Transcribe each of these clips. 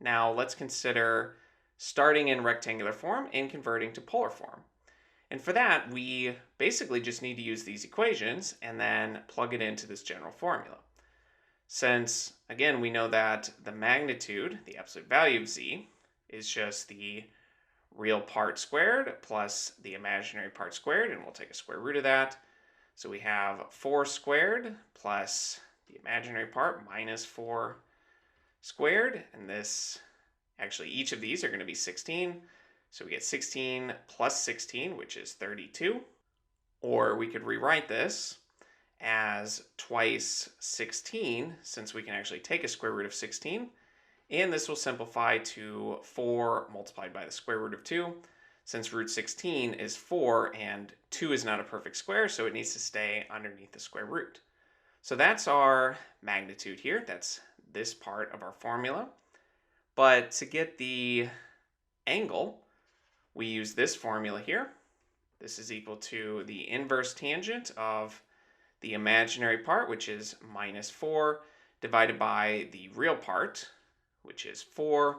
Now let's consider starting in rectangular form and converting to polar form. And for that, we basically just need to use these equations and then plug it into this general formula. Since, again, we know that the magnitude, the absolute value of z, is just the real part squared plus the imaginary part squared, and we'll take a square root of that. So we have 4 squared plus the imaginary part minus 4 squared, and this, actually each of these are going to be 16. So we get 16 plus 16, which is 32. Or we could rewrite this as twice 16, since we can actually take a square root of 16. And this will simplify to 4 multiplied by the square root of 2. Since root 16 is 4 and 2 is not a perfect square, so it needs to stay underneath the square root. So that's our magnitude here. That's this part of our formula. But to get the angle, we use this formula here. This is equal to the inverse tangent of the imaginary part, which is minus 4, divided by the real part, which is 4.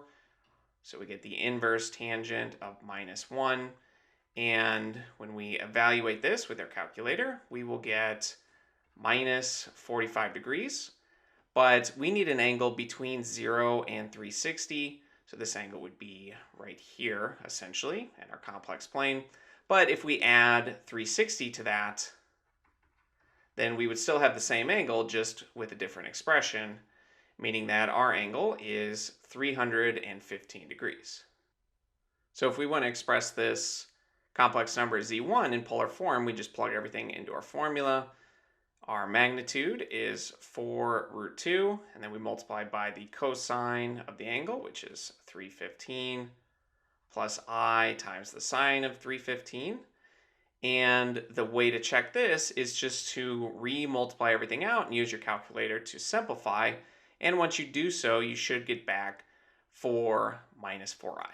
So we get the inverse tangent of minus 1. And when we evaluate this with our calculator, we will get minus 45 degrees. But we need an angle between 0 and 360. So this angle would be right here, essentially, in our complex plane. But if we add 360 to that, then we would still have the same angle, just with a different expression, meaning that our angle is 315 degrees. So if we want to express this complex number z1 in polar form, we just plug everything into our formula. Our magnitude is 4 root 2, and then we multiply by the cosine of the angle, which is 315, plus I times the sine of 315. And the way to check this is just to re-multiply everything out and use your calculator to simplify. And once you do so, you should get back 4 minus 4i.